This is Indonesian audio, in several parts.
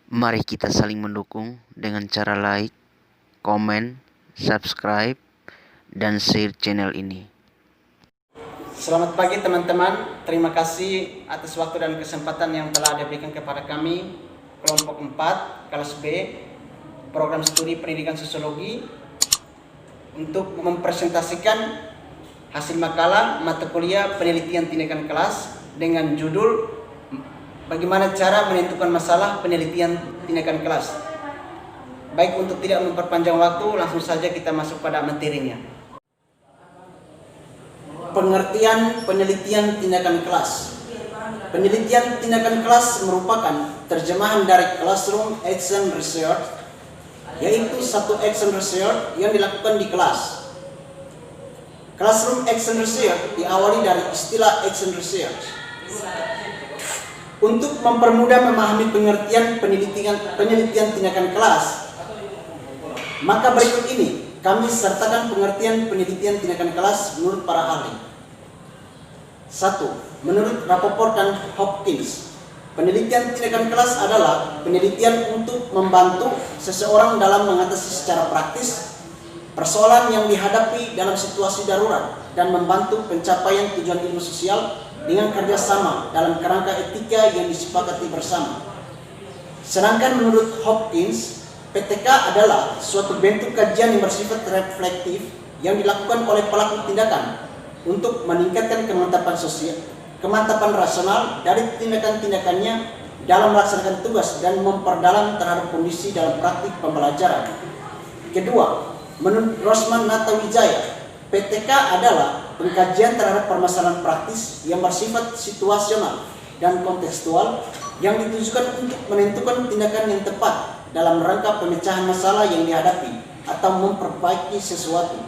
Mari kita saling mendukung dengan cara like, komen, subscribe, dan share channel ini. Selamat pagi teman-teman, terima kasih atas waktu dan kesempatan yang telah diberikan kepada kami, kelompok 4, kelas B, program studi pendidikan sosiologi, untuk mempresentasikan hasil makalah mata kuliah penelitian tindakan kelas dengan judul bagaimana cara menentukan masalah penelitian tindakan kelas. Baik, untuk tidak memperpanjang waktu, langsung saja kita masuk pada materinya. Pengertian penelitian tindakan kelas. Penelitian tindakan kelas merupakan terjemahan dari Classroom Action Research, yaitu satu action research yang dilakukan di kelas. Classroom Action Research diawali dari istilah action research. Untuk mempermudah memahami pengertian penelitian tindakan kelas, maka berikut ini kami sertakan pengertian penelitian tindakan kelas menurut para ahli. 1. Menurut Rappaport dan Hopkins, penelitian tindakan kelas adalah penelitian untuk membantu seseorang dalam mengatasi secara praktis persoalan yang dihadapi dalam situasi darurat dan membantu pencapaian tujuan ilmu sosial dengan kerjasama dalam kerangka etika yang disepakati bersama. Sedangkan menurut Hopkins, PTK adalah suatu bentuk kajian yang bersifat reflektif yang dilakukan oleh pelaku tindakan untuk meningkatkan kemantapan rasional dari tindakan-tindakannya dalam melaksanakan tugas dan memperdalam terhadap kondisi dalam praktik pembelajaran. Kedua, menurut Rosman Natawijaya, PTK adalah pengkajian terhadap permasalahan praktis yang bersifat situasional dan kontekstual yang ditujukan untuk menentukan tindakan yang tepat dalam rangka pemecahan masalah yang dihadapi atau memperbaiki sesuatu.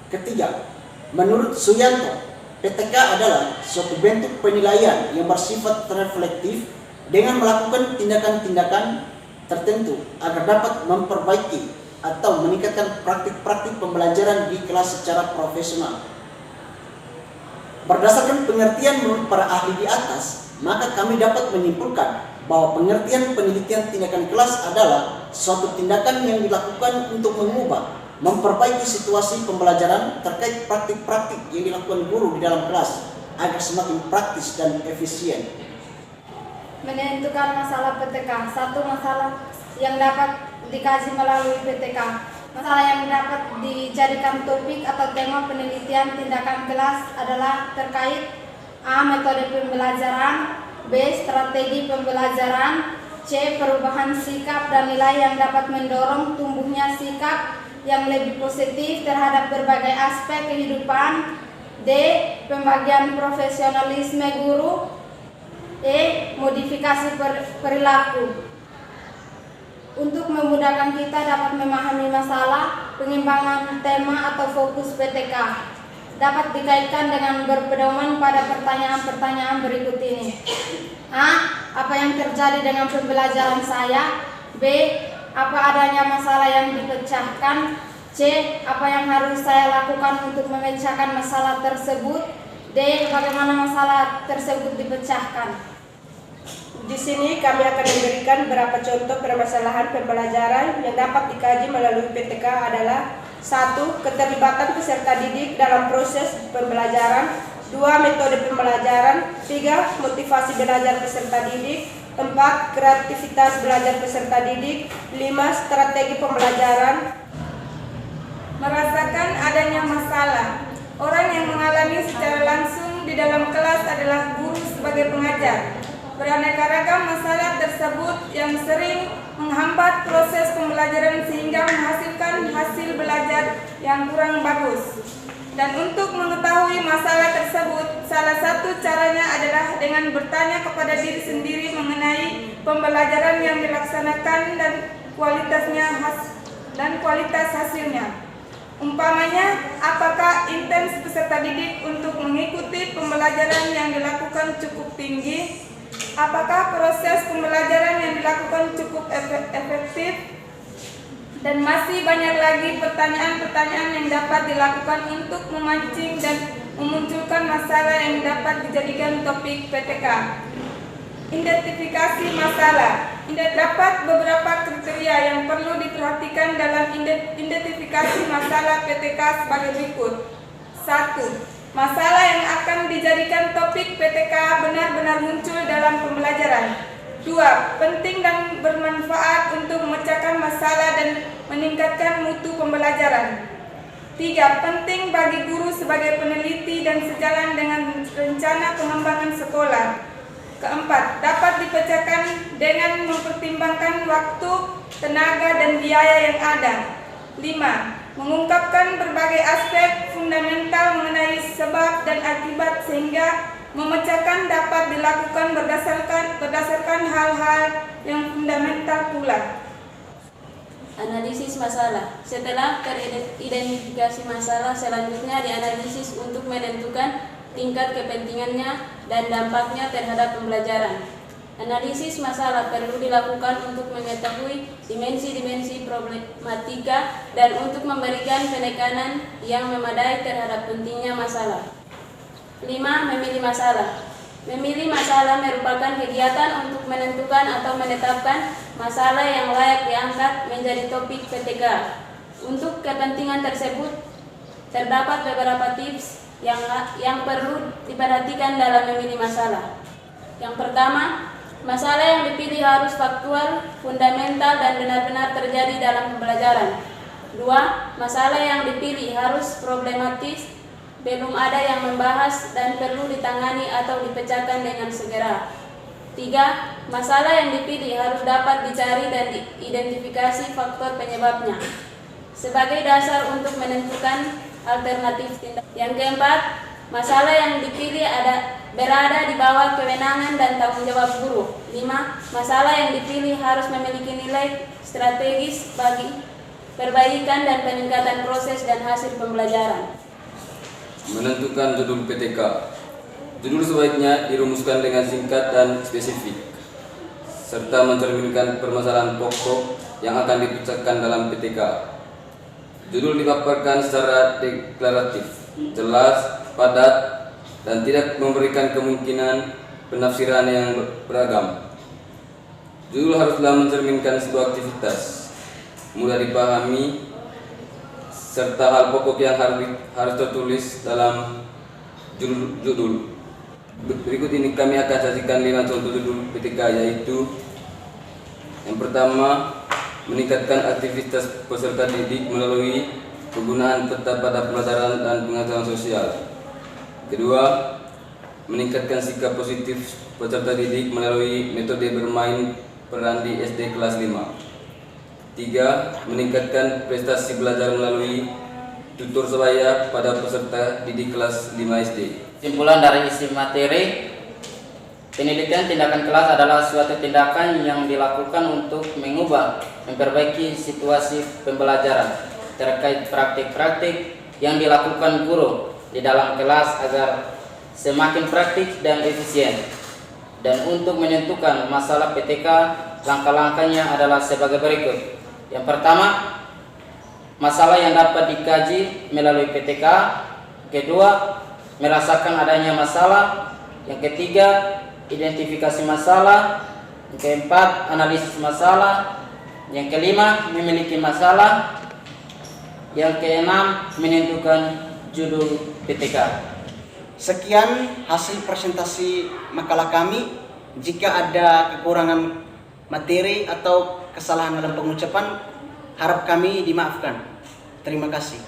Ketiga, menurut Suyanto, PTK adalah suatu bentuk penilaian yang bersifat reflektif dengan melakukan tindakan-tindakan tertentu agar dapat memperbaiki atau meningkatkan praktik-praktik pembelajaran di kelas secara profesional. Berdasarkan pengertian menurut para ahli di atas, maka kami dapat menyimpulkan bahwa pengertian penelitian tindakan kelas adalah suatu tindakan yang dilakukan untuk mengubah, memperbaiki situasi pembelajaran terkait praktik-praktik yang dilakukan guru di dalam kelas agar semakin praktis dan efisien. Menentukan masalah PTK. Satu masalah yang dapat dikaji melalui PTK. Masalah yang dapat dijadikan topik atau tema penelitian tindakan kelas adalah terkait A. Metode pembelajaran, B. Strategi pembelajaran, C. Perubahan sikap dan nilai yang dapat mendorong tumbuhnya sikap yang lebih positif terhadap berbagai aspek kehidupan, D. Pembagian profesionalisme guru, E. Modifikasi perilaku. Untuk memudahkan kita dapat memahami masalah, pengembangan tema atau fokus PTK dapat dikaitkan dengan berpedoman pada pertanyaan-pertanyaan berikut ini. A. Apa yang terjadi dengan pembelajaran saya? B. Apa adanya masalah yang dipecahkan? C. Apa yang harus saya lakukan untuk memecahkan masalah tersebut? D. Bagaimana masalah tersebut dipecahkan? Di sini kami akan memberikan beberapa contoh permasalahan pembelajaran yang dapat dikaji melalui PTK adalah 1. Keterlibatan peserta didik dalam proses pembelajaran, 2. Metode pembelajaran, 3. Motivasi belajar peserta didik, 4. Kreativitas belajar peserta didik, 5. Strategi pembelajaran. Merasakan adanya masalah. Orang yang mengalami secara langsung di dalam kelas adalah guru sebagai pengajar. Beraneka ragam masalah tersebut yang sering menghambat proses pembelajaran sehingga menghasilkan hasil belajar yang kurang bagus. Dan untuk mengetahui masalah tersebut, salah satu caranya adalah dengan bertanya kepada diri sendiri mengenai pembelajaran yang dilaksanakan dan kualitas hasilnya. Umpamanya, apakah intens peserta didik untuk mengikuti pembelajaran yang dilakukan cukup tinggi? Apakah proses pembelajaran yang dilakukan cukup efektif? Dan masih banyak lagi pertanyaan-pertanyaan yang dapat dilakukan untuk memancing dan memunculkan masalah yang dapat dijadikan topik PTK. Identifikasi masalah. Dapat beberapa kriteria yang perlu diperhatikan dalam identifikasi masalah PTK sebagai berikut. 1. Masalah yang akan dijadikan topik PTK benar-benar muncul dalam pembelajaran. 2. Penting dan bermanfaat untuk memecahkan masalah dan meningkatkan mutu pembelajaran. 3. Penting bagi guru sebagai peneliti dan sejalan dengan rencana pengembangan sekolah. 4. Dapat dipecahkan dengan mempertimbangkan waktu, tenaga, dan biaya yang ada. 5. Mengungkapkan berbagai aspek fundamental mengenai sebab dan akibat sehingga memecahkan dapat dilakukan berdasarkan hal-hal yang fundamental pula. Analisis masalah. Setelah teridentifikasi masalah, selanjutnya dianalisis untuk menentukan tingkat kepentingannya dan dampaknya terhadap pembelajaran. Analisis masalah perlu dilakukan untuk mengetahui dimensi-dimensi problematika dan untuk memberikan penekanan yang memadai terhadap pentingnya masalah. 5. Memilih masalah. Memilih masalah merupakan kegiatan untuk menentukan atau menetapkan masalah yang layak diangkat menjadi topik PTK. Untuk kepentingan tersebut, terdapat beberapa tips yang perlu diperhatikan dalam memilih masalah. Yang pertama, masalah yang dipilih harus faktual, fundamental, dan benar-benar terjadi dalam pembelajaran. 2. Masalah yang dipilih harus problematis, belum ada yang membahas dan perlu ditangani atau dipecahkan dengan segera. 3. Masalah yang dipilih harus dapat dicari dan diidentifikasi faktor penyebabnya sebagai dasar untuk menentukan alternatif tindakan. Yang keempat, masalah yang dipilih berada di bawah kewenangan dan tanggung jawab guru. 5. Masalah yang dipilih harus memiliki nilai strategis bagi perbaikan dan peningkatan proses dan hasil pembelajaran. Menentukan judul PTK. Judul sebaiknya dirumuskan dengan singkat dan spesifik, serta mencerminkan permasalahan pokok yang akan dipecahkan dalam PTK. Judul dipaparkan secara deklaratif, jelas, padat, dan tidak memberikan kemungkinan penafsiran yang beragam. Judul haruslah mencerminkan sebuah aktivitas, mudah dipahami, serta hal pokok yang harus tertulis dalam judul. Berikut ini kami akan sajikan 5 contoh judul PTK, yaitu yang pertama, meningkatkan aktivitas peserta didik melalui penggunaan peta pada pelajaran dan pengetahuan sosial. Kedua, meningkatkan sikap positif peserta didik melalui metode bermain peran di SD kelas 5. 3. Meningkatkan prestasi belajar melalui tutor sebaya pada peserta didik kelas 5 SD. Kesimpulan dari isi materi, penelitian tindakan kelas adalah suatu tindakan yang dilakukan untuk mengubah, memperbaiki situasi pembelajaran terkait praktik-praktik yang dilakukan guru di dalam kelas agar semakin praktik dan efisien. Dan untuk menentukan masalah PTK, langkah-langkahnya adalah sebagai berikut. Yang pertama, masalah yang dapat dikaji melalui PTK. Kedua, merasakan adanya masalah. Yang ketiga, identifikasi masalah. Yang keempat, analisis masalah. Yang kelima, memiliki masalah. Yang keenam, menentukan judul PTK. Sekian hasil presentasi makalah kami. Jika ada kekurangan materi atau kesalahan dalam pengucapan, harap kami dimaafkan. Terima kasih.